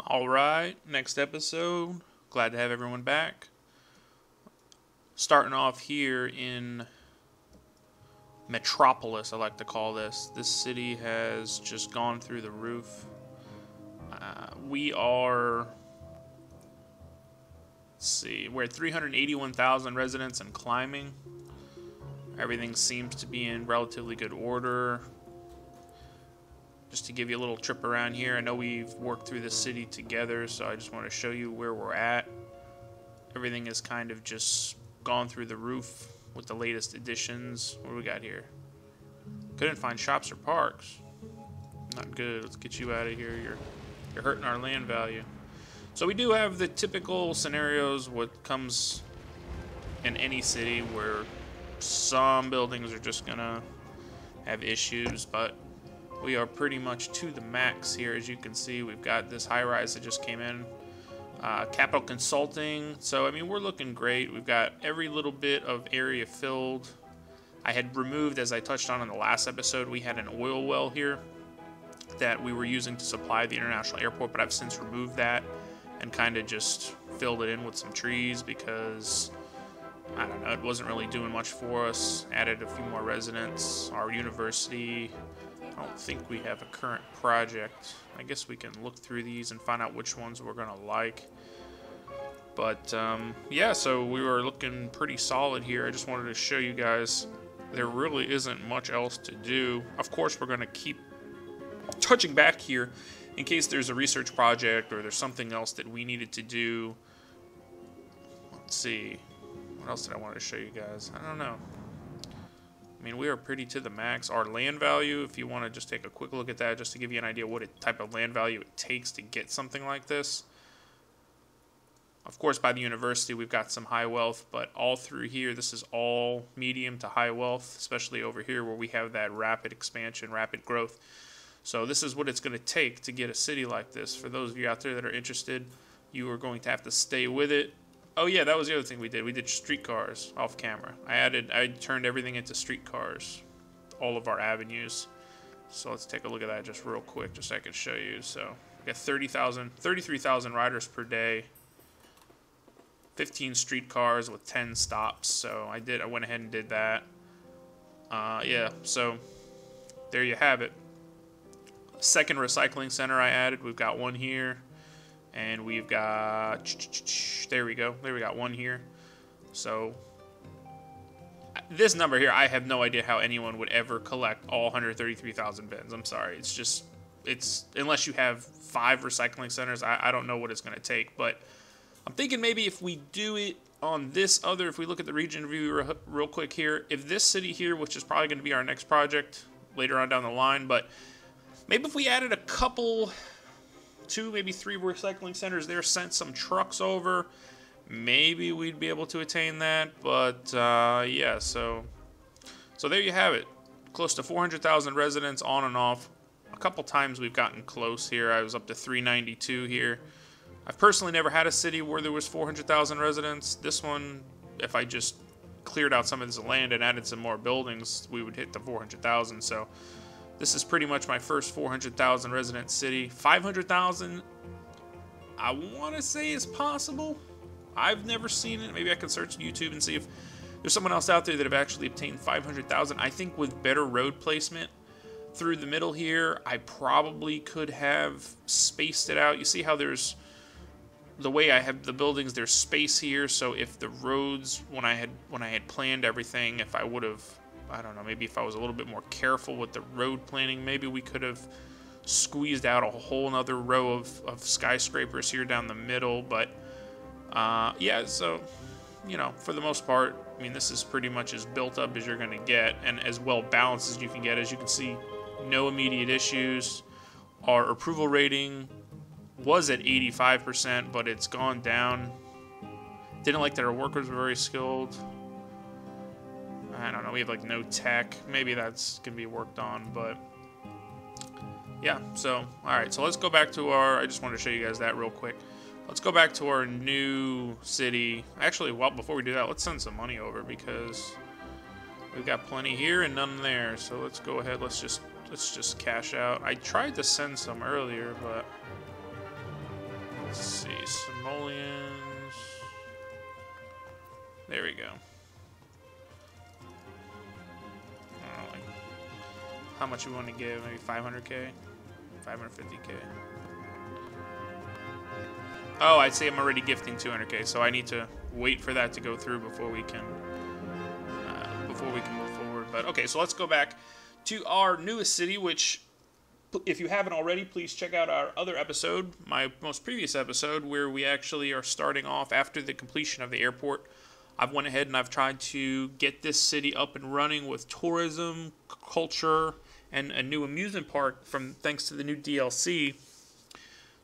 Alright, next episode. Glad to have everyone back. Starting off here in Metropolis, I like to call this. This city has just gone through the roof. We are, we're at 381,000 residents and climbing. Everything seems to be in relatively good order. Just to give you a little trip around here, I know we've worked through the city together, so I just want to show you where we're at. Everything has kind of just gone through the roof with the latest additions. What do we got here? Couldn't find shops or parks. Not good. Let's get you out of here. You're hurting our land value. So we do have the typical scenarios what comes in any city where some buildings are just gonna have issues, but we are pretty much to the max here. As you can see, we've got this high-rise that just came in. Capital Consulting. So, I mean, we're looking great. We've got every little bit of area filled. I had removed, as I touched on in the last episode, we had an oil well here that we were using to supply the international airport, but I've since removed that and kind of just filled it in with some trees because, I don't know, it wasn't really doing much for us. Added a few more residents. Our university, I don't think we have a current project. I guess we can look through these and find out which ones we're gonna like. But yeah, so we were looking pretty solid here. I just wanted to show you guys there really isn't much else to do. Of course, we're gonna keep touching back here in case there's a research project or there's something else that we needed to do. Let's see. What else did I want to show you guys? I don't know. I mean, we are pretty to the max. Our land value, if you want to just take a quick look at that, just to give you an idea what type of land value it takes to get something like this. Of course, by the university, we've got some high wealth, but all through here, this is all medium to high wealth, especially over here where we have that rapid expansion, rapid growth. So this is what it's going to take to get a city like this. For those of you out there that are interested, you are going to have to stay with it. Oh yeah, that was the other thing we did. We did streetcars off camera. I turned everything into streetcars, all of our avenues. So let's take a look at that just real quick, just so I can show you. So we got 33,000 riders per day, 15 streetcars with 10 stops. So I went ahead and did that. Yeah, so there you have it. Second recycling center I added. We've got one here. And we've got, there we go, we got one here. So, this number here, I have no idea how anyone would ever collect all 133,000 bins. I'm sorry, it's, unless you have 5 recycling centers, I don't know what it's going to take. But I'm thinking maybe if we do it on this other, if we look at the region view real quick here, if this city here, which is probably going to be our next project later on down the line, but maybe if we added a couple, 2, maybe 3 recycling centers there, sent some trucks over, maybe we'd be able to attain that. But yeah, so there you have it. Close to 400,000 residents on and off. A couple times we've gotten close here. I was up to 392 here. I've personally never had a city where there was 400,000 residents. This one, if I just cleared out some of this land and added some more buildings, we would hit the 400,000. So this is pretty much my first 400,000 resident city. 500,000, I want to say is possible. I've never seen it. Maybe I can search YouTube and see if there's someone else out there that have actually obtained 500,000. I think with better road placement through the middle here, I probably could have spaced it out. You see how there's, the way I have the buildings, there's space here. So if the roads, when I had planned everything, if I would have, I don't know, maybe if I was a little bit more careful with the road planning, maybe we could have squeezed out a whole nother row of skyscrapers here down the middle. But yeah, so, you know, for the most part, I mean, this is pretty much as built up as you're going to get and as well balanced as you can get. As you can see, no immediate issues. Our approval rating was at 85%, but it's gone down. Didn't like that our workers were very skilled. I don't know, we have like no tech. Maybe that's gonna be worked on, but yeah, so alright, so let's go back to I just wanted to show you guys that real quick. Let's go back to our new city. Actually, well, before we do that, let's send some money over because we've got plenty here and none there. So let's go ahead, let's just cash out. I tried to send some earlier, but Let's see, simoleons. There we go. I don't know, like, how much we want to give? Maybe 500k, 550k. Oh, I'd say I'm already gifting 200k, so I need to wait for that to go through before we can move forward. But okay, so let's go back to our newest city, which, if you haven't already, please check out our other episode, my most previous episode, where we actually are starting off after the completion of the airport. I've went ahead and I've tried to get this city up and running with tourism, culture, and a new amusement park thanks to the new DLC.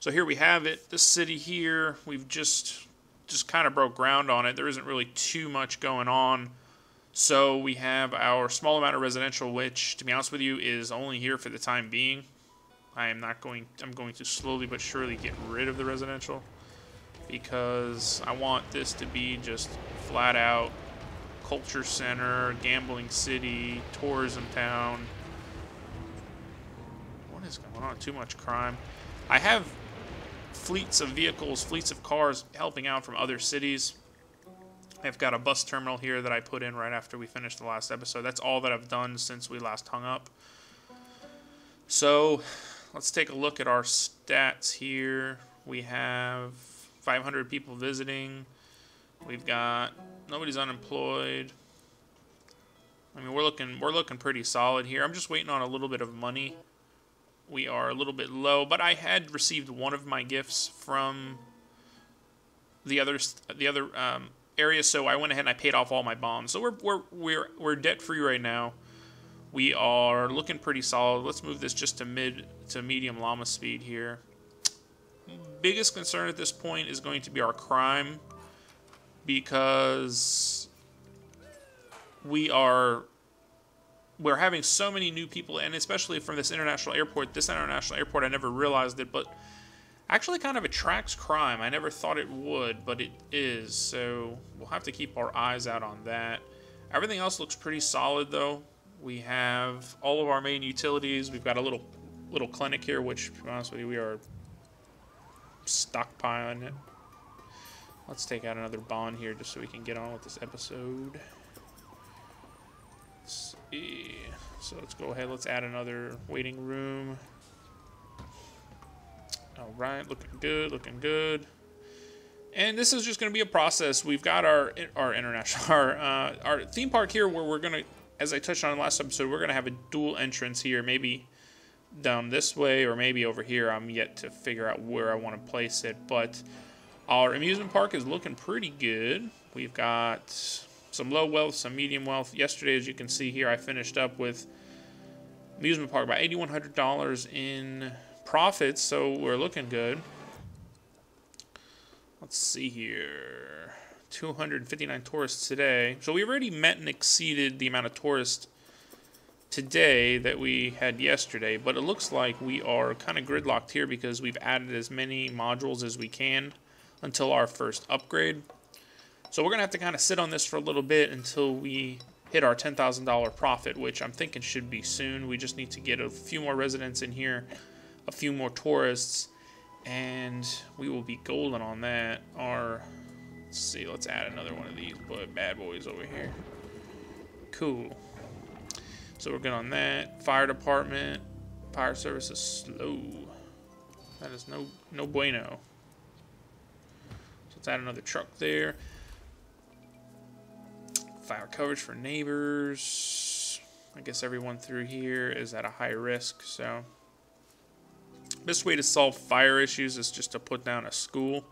So here we have it. This city here, we've just kind of broke ground on it. There isn't really too much going on. So we have our small amount of residential, which, to be honest with you, is only here for the time being. I'm going to slowly but surely get rid of the residential, because I want this to be just flat out culture center, gambling city, tourism town. What is going on? Too much crime. I have fleets of vehicles, fleets of cars helping out from other cities. I've got a bus terminal here that I put in right after we finished the last episode. That's all that I've done since we last hung up. So let's take a look at our stats here. We have 500 people visiting. We've got nobody's unemployed. I mean, we're looking pretty solid here. I'm just waiting on a little bit of money. We are a little bit low, but I had received one of my gifts from the other area, so I went ahead and I paid off all my bonds. So we're debt free right now. We are looking pretty solid. Let's move this just to medium llama speed here. Biggest concern at this point is going to be our crime, because we're having so many new people, and especially from this international airport. This international airport, I never realized it, but actually kind of attracts crime. I never thought it would, but it is. So we'll have to keep our eyes out on that. Everything else looks pretty solid, though. We have all of our main utilities. We've got a little clinic here, which, to be honest with you, we are stockpiling it. Let's take out another bond here just so we can get on with this episode. Let's see. So let's go ahead. Let's add another waiting room. All right, looking good, looking good. And this is just going to be a process. We've got our theme park here, where we're going to, as I touched on in the last episode, we're going to have a dual entrance here, maybe down this way or maybe over here. I'm yet to figure out where I want to place it, but our amusement park is looking pretty good. We've got some low wealth, some medium wealth. Yesterday, as you can see here, I finished up with amusement park by $8,100 in profits, so we're looking good. Let's see here. 259 tourists today. So we already met and exceeded the amount of tourists today that we had yesterday, but it looks like we are kind of gridlocked here because we've added as many modules as we can until our first upgrade. So we're going to have to kind of sit on this for a little bit until we hit our $10,000 profit, which I'm thinking should be soon. We just need to get a few more residents in here, a few more tourists, and we will be golden on that. Let's see, let's add another one of these bad boys over here. Cool. So we're good on that. Fire department, fire service is slow. That is no bueno. So let's add another truck there. Fire coverage for neighbors. I guess everyone through here is at a high risk, so best way to solve fire issues is just to put down a school.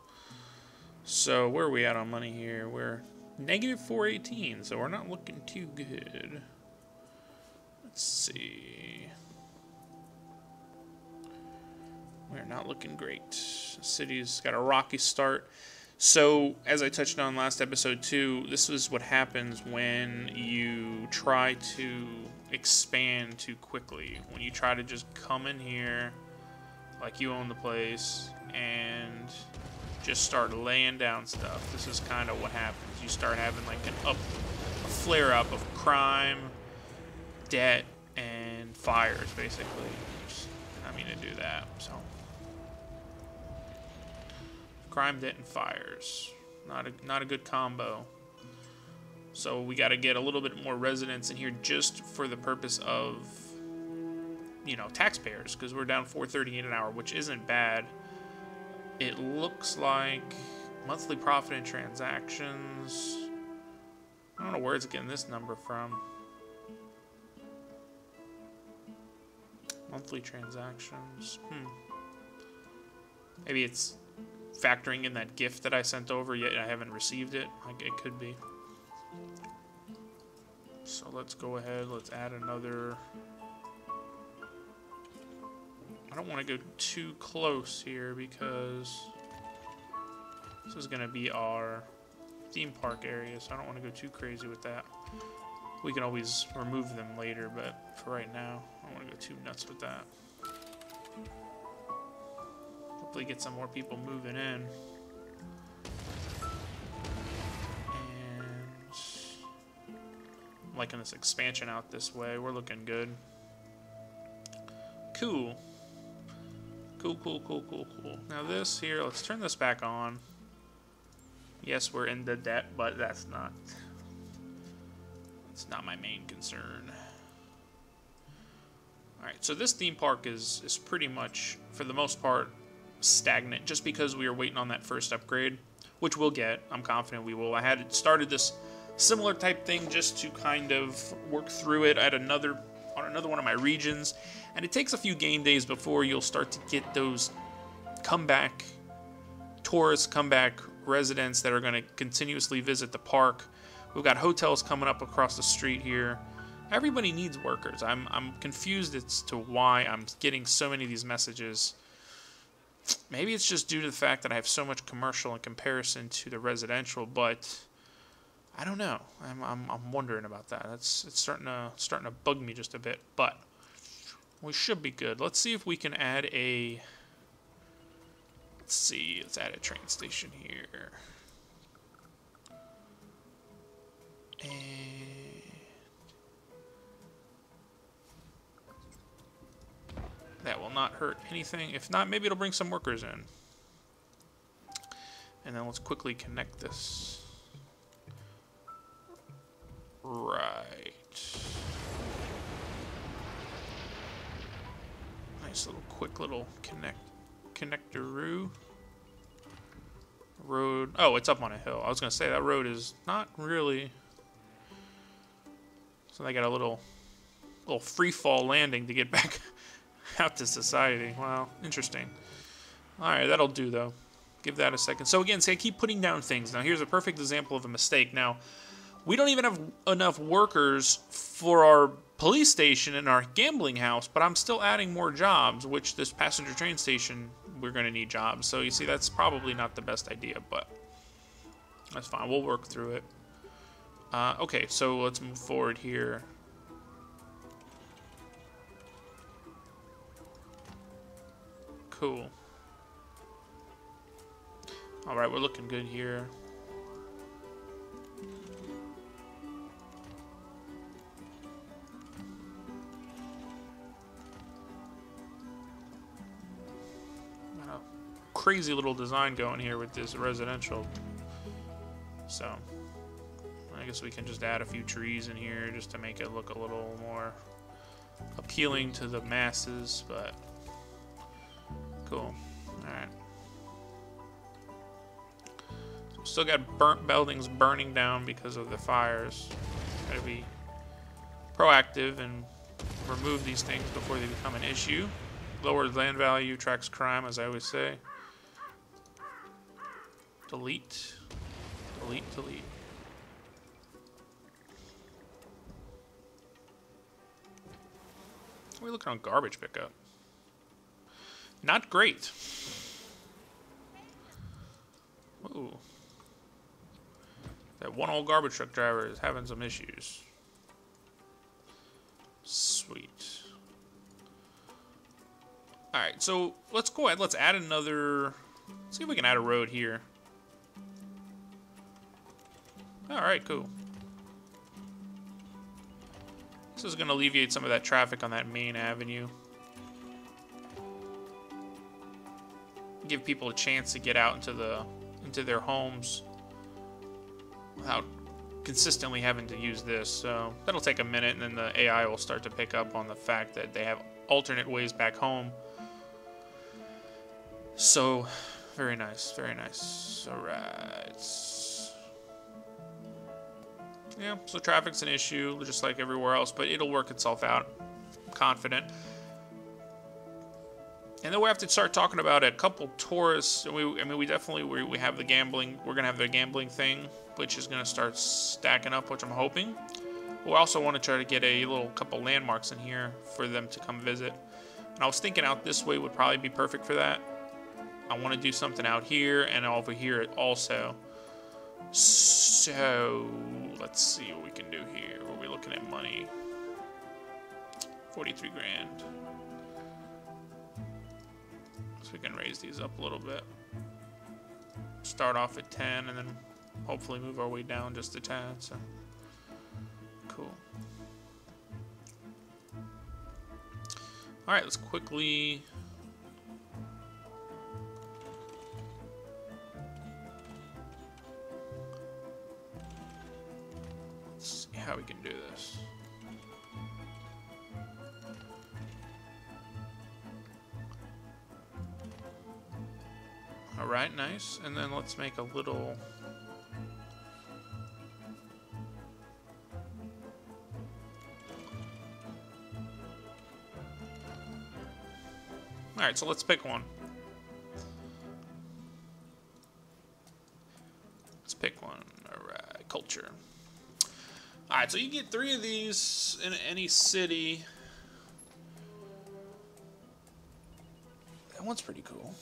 So where are we at on money here? We're negative 418, so we're not looking too good. Let's see. We're not looking great. The city's got a rocky start. So, as I touched on last episode too, this is what happens when you try to expand too quickly. When you try to just come in here like you own the place and just start laying down stuff. This is kind of what happens. You start having like a flare-up of crime, debt, and fires, basically. I mean to do that, so. Crime, debt, and fires. Not a good combo. So we got to get a little bit more residents in here just for the purpose of, you know, taxpayers, because we're down $4.38 an hour, which isn't bad. It looks like monthly profit and transactions. I don't know where it's getting this number from. Monthly transactions. Maybe it's factoring in that gift that I sent over, yet I haven't received it. It could be. So let's go ahead. Let's add another. I don't want to go too close here because this is going to be our theme park area, so I don't want to go too crazy with that. We can always remove them later, but for right now, I don't want to go too nuts with that. Hopefully get some more people moving in. And I'm liking this expansion out this way. We're looking good. Cool. Cool. Now this here, let's turn this back on. Yes, we're in the debt, but that's not my main concern. Alright, so this theme park is pretty much, for the most part, stagnant, just because we are waiting on that first upgrade, which we'll get. I'm confident we will. I had started this similar type thing just to kind of work through it at another one of my regions, and it takes a few game days before you'll start to get those comeback tourists, comeback residents that are going to continuously visit the park. We've got hotels coming up across the street here. Everybody needs workers. I'm confused as to why I'm getting so many of these messages. Maybe it's just due to the fact that I have so much commercial in comparison to the residential, but I don't know. I'm wondering about that. It's starting to bug me just a bit, but we should be good. Let's see if we can add a. Let's add a train station here. And that will not hurt anything. If not, maybe it'll bring some workers in. And then let's quickly connect this. Right. Nice little quick little connector-oo. Road. Oh, it's up on a hill. I was gonna say that road is not really. So they got a little free fall landing to get back out to society. Wow, interesting. All right, that'll do though. Give that a second. So again, see, I keep putting down things. Now here's a perfect example of a mistake. Now, we don't even have enough workers for our police station and our gambling house, but I'm still adding more jobs, which this passenger train station, we're going to need jobs. So you see, that's probably not the best idea, but that's fine. We'll work through it. Okay, so let's move forward here. Cool. All right, we're looking good here. Crazy little design going here with this residential. So I guess we can just add a few trees in here just to make it look a little more appealing to the masses, but cool. Alright. So still got burnt buildings burning down because of the fires. Gotta be proactive and remove these things before they become an issue. Lower land value tracks crime, as I always say. Delete. Delete, delete. We're looking on garbage pickup. Not great. Ooh. That one old garbage truck driver is having some issues. Sweet. Alright, so let's go ahead. Let's add another. Let's see if we can add a road here. Alright, cool. This is going to alleviate some of that traffic on that main avenue. give people a chance to get out into their homes without consistently having to use this. So that'll take a minute, and then the AI will start to pick up on the fact that they have alternate ways back home. So very nice, very nice. All right. Yeah, so traffic's an issue, just like everywhere else, but it'll work itself out. I'm confident. And then we have to start talking about a couple tourists. We definitely we have the gambling. We're gonna have the gambling thing, which is gonna start stacking up, which I'm hoping. We also want to try to get a little couple landmarks in here for them to come visit. And I was thinking out this way would probably be perfect for that. I want to do something out here and over here also. So let's see what we can do here. We're we looking at money? 43 grand. So we can raise these up a little bit. Start off at 10 and then hopefully move our way down just a tad. So cool. All right, let's quickly. Let's see how we can do this. All right, nice. And then let's make a little. All right, so let's pick one. Let's pick one. All right, culture. All right, so you get 3 of these in any city. That one's pretty cool.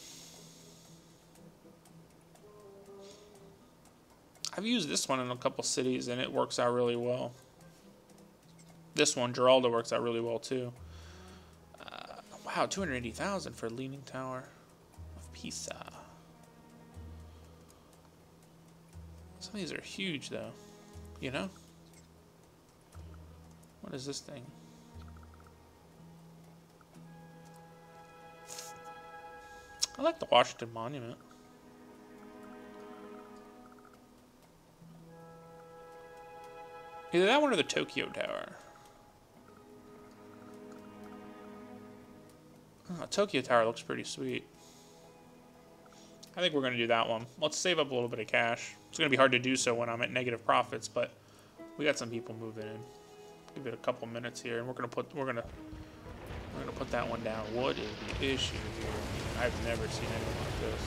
I've used this one in a couple cities, and it works out really well. This one, Geraldo, works out really well, too. Wow, 280,000 for Leaning Tower of Pisa. Some of these are huge, though. You know? What is this thing? I like the Washington Monument. Either that one or the Tokyo Tower. Oh, Tokyo Tower looks pretty sweet. I think we're going to do that one. Let's save up a little bit of cash. It's going to be hard to do so when I'm at negative profits, but we got some people moving in. Give it a couple minutes here, and we're gonna put that one down. What is the issue here? I've never seen anything like this.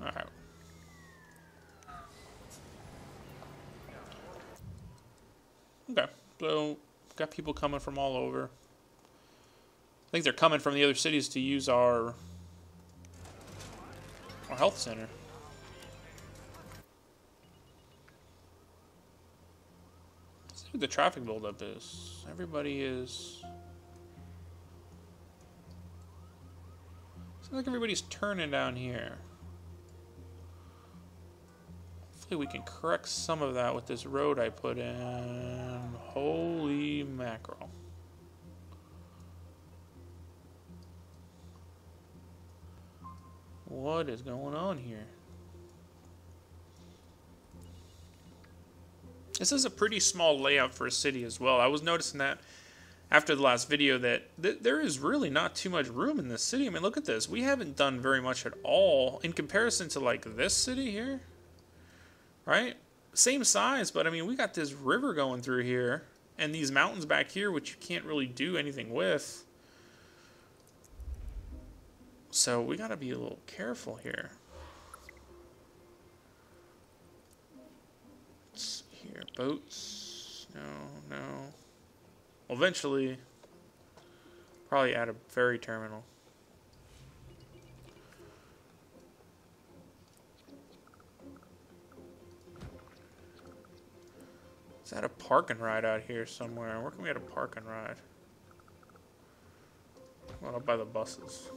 All right. Okay, so. Got people coming from all over. I think they're coming from the other cities to use our health center. Let's see what the traffic buildup is. Everybody is. Seems like everybody's turning down here. Hopefully we can correct some of that with this road I put in. Holy mackerel. What is going on here? This is a pretty small layout for a city as well. I was noticing that after the last video that there is really not too much room in this city. I mean, look at this. We haven't done very much at all in comparison to like this city here. Right? Same size, but I mean, we got this river going through here and these mountains back here, which you can't really do anything with. So we got to be a little careful here. Let's see here. Boats. No. Well, eventually, probably add a ferry terminal. Is that a park and ride out here somewhere? Where can we get a park and ride? Well, up by the buses.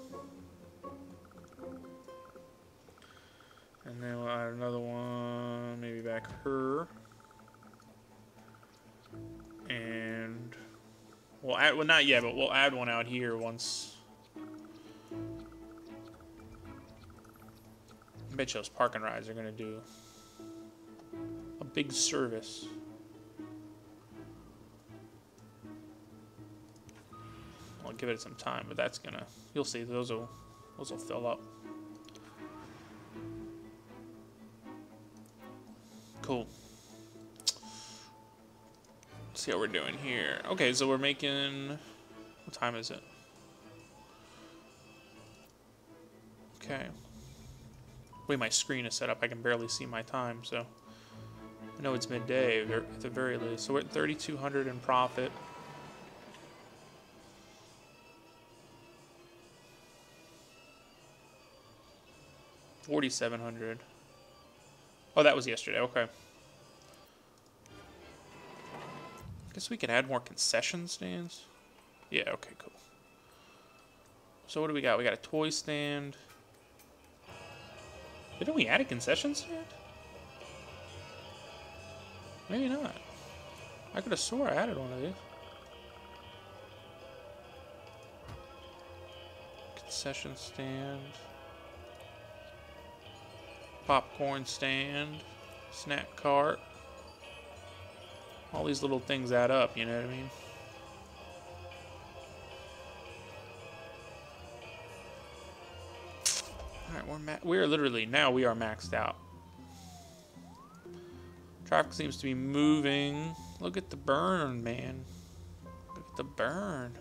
And then we'll add another one, maybe back her. And we'll add, well, not yet, but we'll add one out here once. I bet you those parking rides are going to do a big service. I'll give it some time, but that's gonna, you'll see, those will fill up. Cool. Let's see how we're doing here. Okay, so we're making, what time is it? Okay. The way my screen is set up, I can barely see my time, so I know it's midday at the very least. So we're at 3,200 in profit. $4,700. Oh, that was yesterday. Okay. Guess we could add more concession stands. Yeah. Okay. Cool. So what do we got? We got a toy stand. Didn't we add a concession stand? Maybe not. I could have swore I added one of these. Concession stand. Popcorn stand. Snack cart. All these little things add up, you know what I mean? Alright, we're literally, now we are maxed out. Traffic seems to be moving. Look at the burn, man. Look at the burn.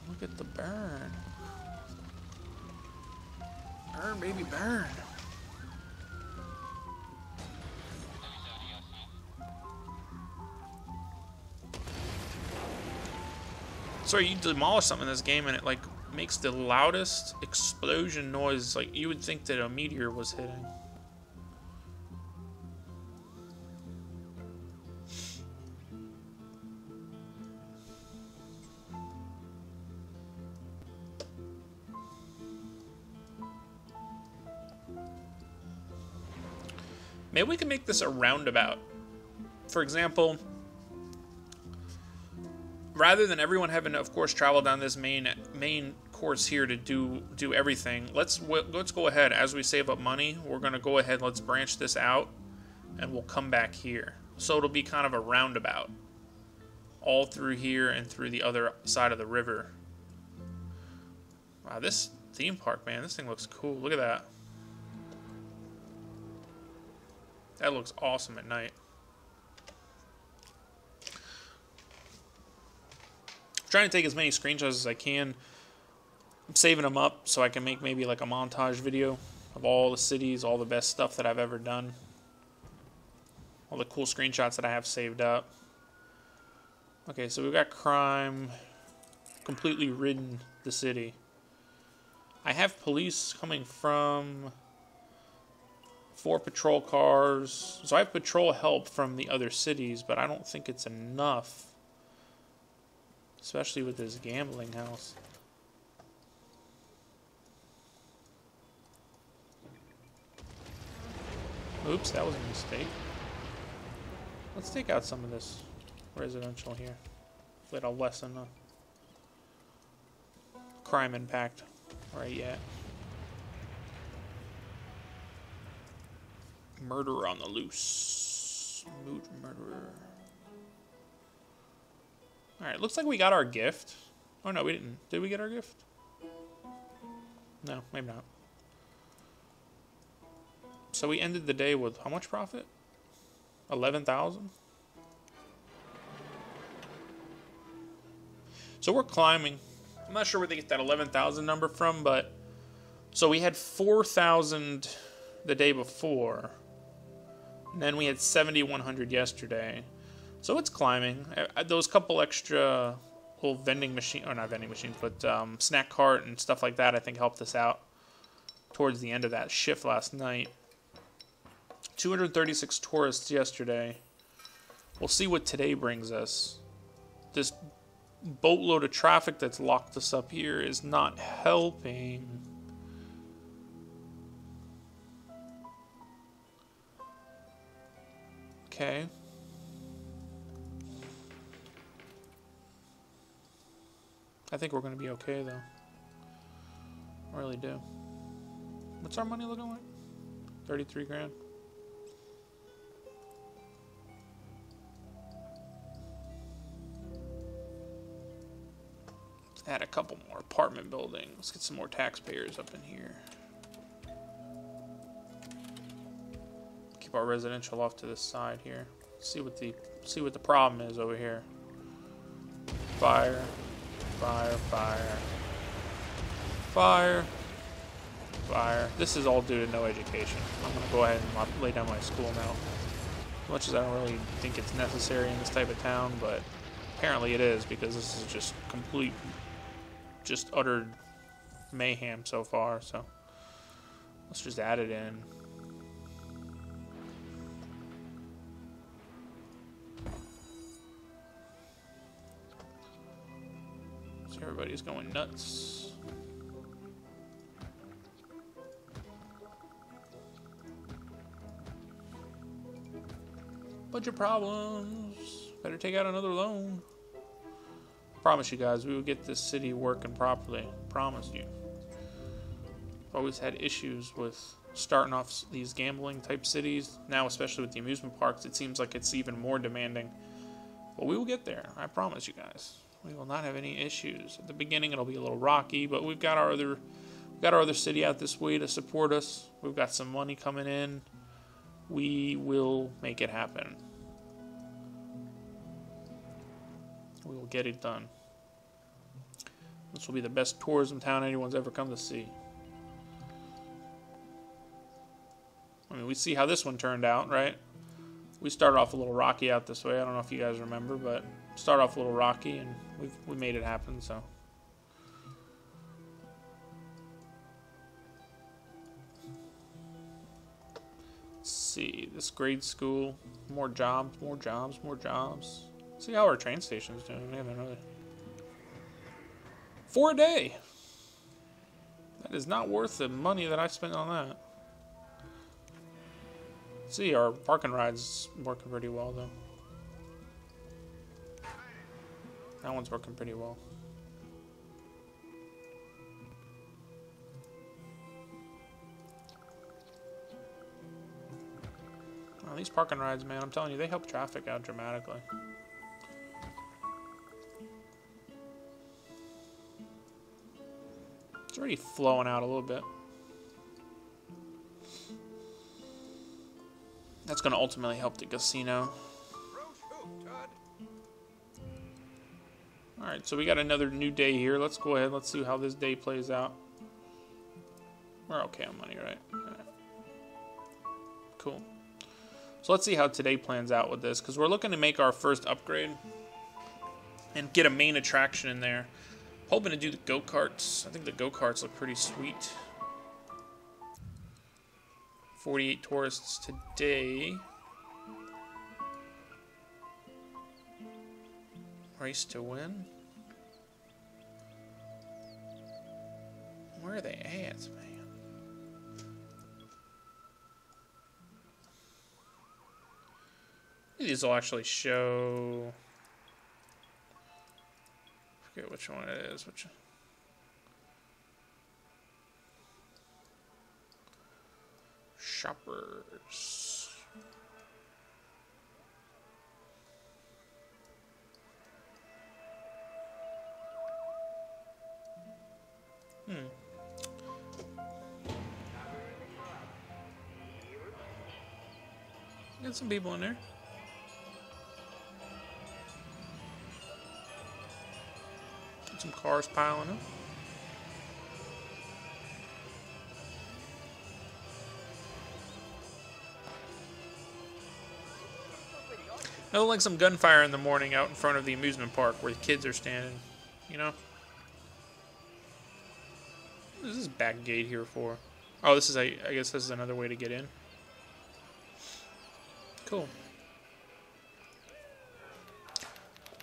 Look at the burn. Burn, baby, burn. So you demolish something in this game and it like makes the loudest explosion noise. Like you would think that a meteor was hitting. Maybe we can make this a roundabout. For example, rather than everyone having to, of course, travel down this main course here to do everything, let's go ahead as we save up money. We're gonna go ahead. Let's branch this out, and we'll come back here. So it'll be kind of a roundabout, all through here and through the other side of the river. Wow, this theme park, man, this thing looks cool. Look at that. That looks awesome at night. I'm trying to take as many screenshots as I can. I'm saving them up so I can make maybe like a montage video of all the cities, all the best stuff that I've ever done. All the cool screenshots that I have saved up. Okay, so we've got crime completely ridden the city. I have police coming from 4 patrol cars. So I have patrol help from the other cities, but I don't think it's enough. Especially with this gambling house. Oops, that was a mistake. Let's take out some of this residential here. That'll lessen the crime impact. Where are you at? Murderer on the loose. Murderer. Alright, looks like we got our gift. Oh no, we didn't. Did we get our gift? No, maybe not. So we ended the day with how much profit? 11,000? So we're climbing. I'm not sure where they get that 11,000 number from, but so we had 4,000 the day before. And then we had 7,100 yesterday. So it's climbing. Those couple extra little vending machine, or not vending machines, but snack cart and stuff like that, I think helped us out towards the end of that shift last night. 236 tourists yesterday. We'll see what today brings us. This boatload of traffic that's locked us up here is not helping. Okay. I think we're going to be okay, though. I really do. What's our money looking like? 33 grand. Let's add a couple more apartment buildings. Let's get some more taxpayers up in here. Keep our residential off to this side here. See what the problem is over here. Fire. Fire, fire, fire, fire. This is all due to no education. I'm going to go ahead and lay down my school now. As much as I don't really think it's necessary in this type of town, but apparently it is, because this is just complete, just utter mayhem so far. So let's just add it in. Everybody's going nuts. Budget problems. Better take out another loan. Promise you guys, we will get this city working properly. Promise you. Always had issues with starting off these gambling type cities. Now, especially with the amusement parks, it seems like it's even more demanding. But we will get there. I promise you guys. We will not have any issues. At the beginning, it'll be a little rocky, but we've got our other city out this way to support us. We've got some money coming in. We will make it happen. We will get it done. This will be the best tourism town anyone's ever come to see. I mean, we see how this one turned out, right? We started off a little rocky out this way. I don't know if you guys remember, but started off a little rocky, and we made it happen. So let's see, this grade school, more jobs, more jobs, more jobs. See how our train station's doing. We haven't really. 4 a day. That is not worth the money that I spent on that. See, our parking ride's working pretty well, though. That one's working pretty well. Well, these parking rides, man, I'm telling you, they help traffic out dramatically. It's already flowing out a little bit. That's going to ultimately help the casino. Alright, so we got another new day here. Let's go ahead. Let's see how this day plays out. We're okay on money, right? Alright. Cool. So let's see how today plans out with this, because we're looking to make our first upgrade and get a main attraction in there. Hoping to do the go-karts. I think the go-karts look pretty sweet. 48 tourists today. Race to win. Where are they at, man? These will actually show. I forget which one it is. Which. Shoppers. Got some people in there. Got some cars piling up. It looked like some gunfire in the morning out in front of the amusement park where the kids are standing, you know? What is this back gate here for? Oh, this is, I guess this is another way to get in. Cool.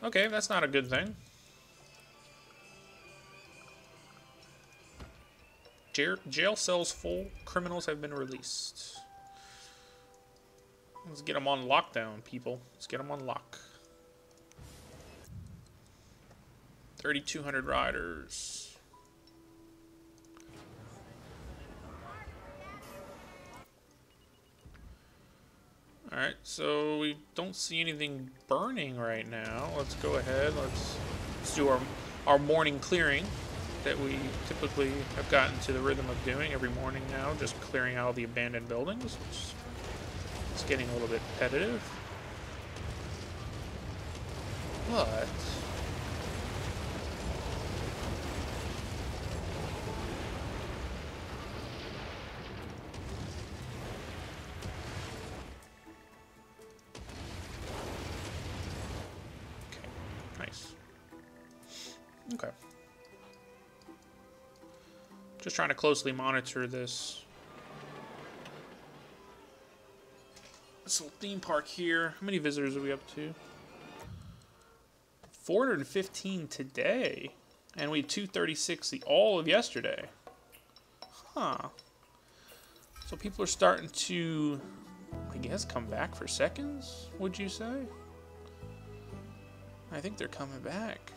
Okay, that's not a good thing. Jail cells full. Criminals have been released. Let's get them on lockdown, people. Let's get them on lock. 3,200 riders. Alright, so we don't see anything burning right now. Let's go ahead. Let's do our morning clearing that we typically have gotten to the rhythm of doing every morning now, just clearing out all the abandoned buildings. It's getting a little bit repetitive. But nice. Okay. Just trying to closely monitor this little theme park here. How many visitors are we up to? 415 today. And we had 236 all of yesterday. Huh. So people are starting to, I guess, come back for seconds, would you say? I think they're coming back.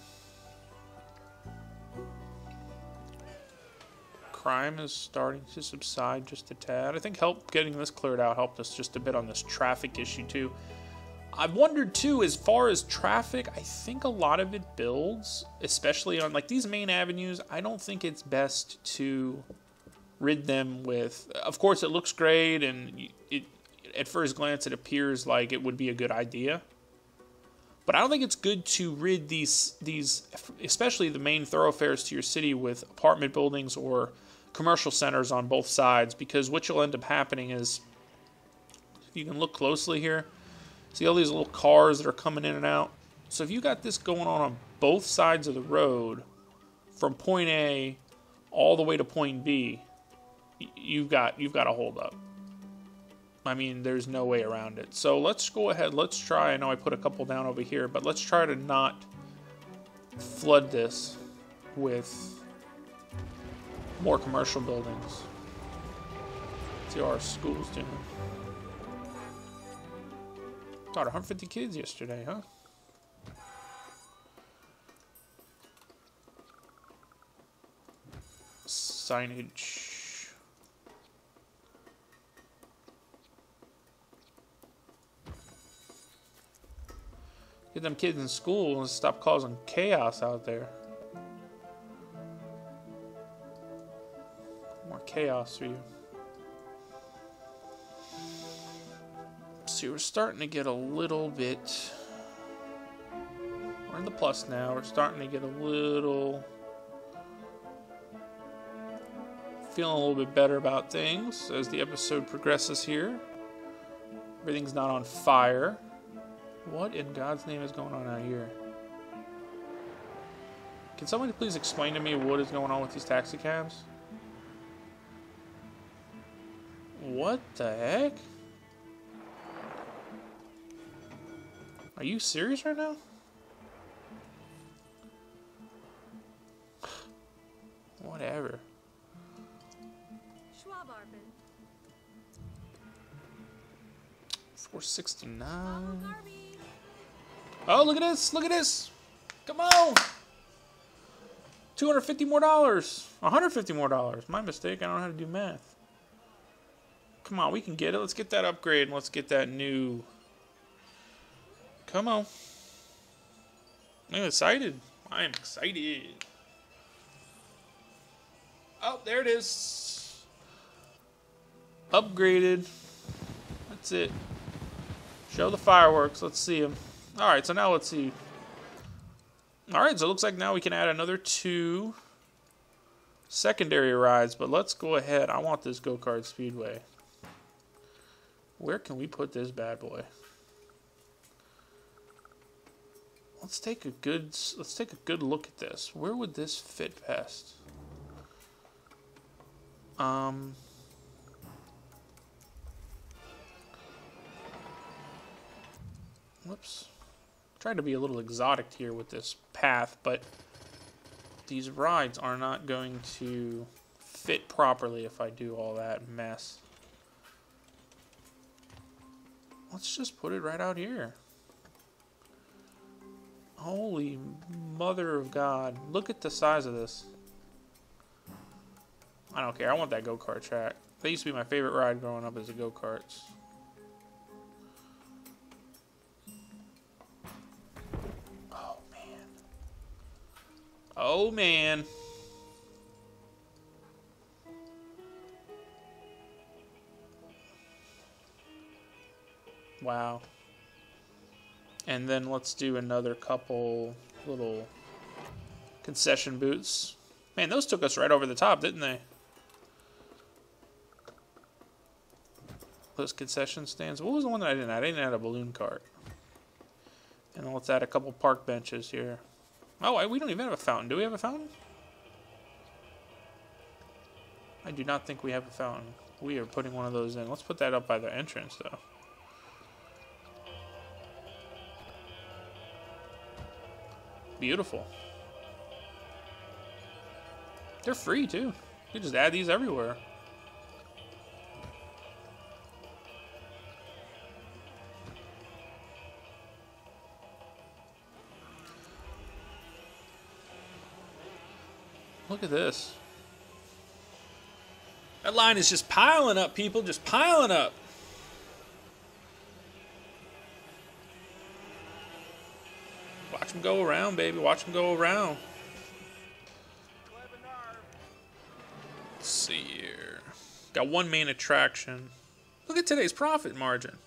Crime is starting to subside just a tad. I think getting this cleared out helped us just a bit on this traffic issue too. I've wondered too, as far as traffic, I think a lot of it builds, especially on like these main avenues. I don't think it's best to rid them with, of course it looks great and at first glance it appears like it would be a good idea. But I don't think it's good to rid these, especially the main thoroughfares to your city, with apartment buildings or commercial centers on both sides, because what you'll end up happening is, if you can look closely here, see all these little cars that are coming in and out. So if you got this going on both sides of the road, from point A all the way to point B, you've got a hold up. I mean, there's no way around it. So let's go ahead. Let's try. I know I put a couple down over here, but let's try to not flood this with more commercial buildings. See how our school's doing. Got 150 kids yesterday, huh? Signage. Get them kids in school and stop causing chaos out there. More chaos for you. See, we're starting to get a little bit... We're in the plus now. We're starting to get a little... Feeling a little bit better about things as the episode progresses here. Everything's not on fire. What in God's name is going on out here? Can somebody please explain to me what is going on with these taxi cabs? What the heck? Are you serious right now? Whatever. 469. Oh, look at this! Look at this! Come on! $250 more. $150 more. My mistake. I don't know how to do math. Come on, we can get it. Let's get that upgrade and let's get that new. Come on. I'm excited. I am excited. Oh, there it is. Upgraded. That's it. Show the fireworks. Let's see them. Alright, so now let's see. Alright, so it looks like now we can add another 2 secondary rides, but let's go ahead. I want this go-kart speedway. Where can we put this bad boy? Let's take a good look at this. Where would this fit best? Whoops. Tried to be a little exotic here with this path, but these rides are not going to fit properly if I do all that mess. Let's just put it right out here. Holy mother of God. Look at the size of this. I don't care. I want that go-kart track. That used to be my favorite ride growing up, as the go-karts. Oh, man. Oh, man. Wow. And then let's do another couple little concession booths. Man, those took us right over the top, didn't they? Those concession stands. What was the one that I didn't add? I didn't add a balloon cart. And then let's add a couple park benches here. Oh, we don't even have a fountain. Do we have a fountain? I do not think we have a fountain. We are putting one of those in. Let's put that up by the entrance, though. Beautiful. They're free, too. You just add these everywhere. Look at this. That line is just piling up, people. Just piling up. Watch them go around, baby. Watch them go around. Let's see here. Got one main attraction. Look at today's profit margin.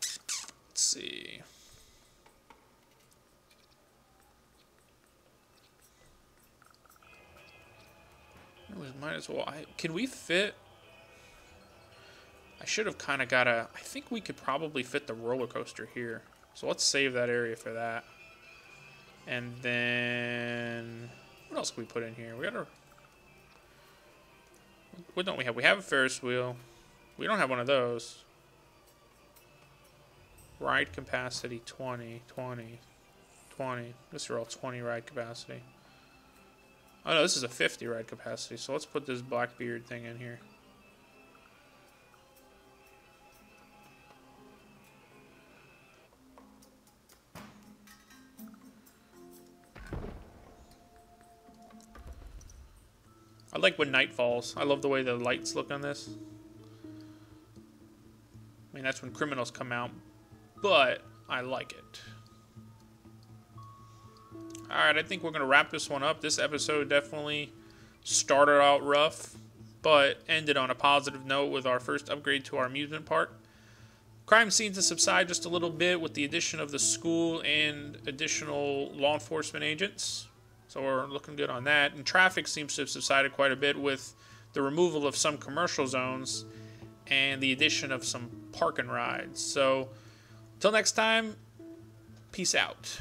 Let's see. Might as well. Can we fit? I should have kind of got a... I think we could probably fit the roller coaster here. So let's save that area for that. And then... What else can we put in here? We got our... What don't we have? We have a Ferris wheel. We don't have one of those. Ride capacity 20, 20, 20. This are all 20 ride capacity. Oh no, this is a 50 ride capacity, so let's put this Blackbeard thing in here. I like when night falls. I love the way the lights look on this. I mean, that's when criminals come out, but I like it. Alright, I think we're going to wrap this one up. This episode definitely started out rough, but ended on a positive note with our first upgrade to our amusement park. Crime seems to subside just a little bit with the addition of the school and additional law enforcement agents. So we're looking good on that. And traffic seems to have subsided quite a bit with the removal of some commercial zones and the addition of some park and rides. So, till next time, peace out.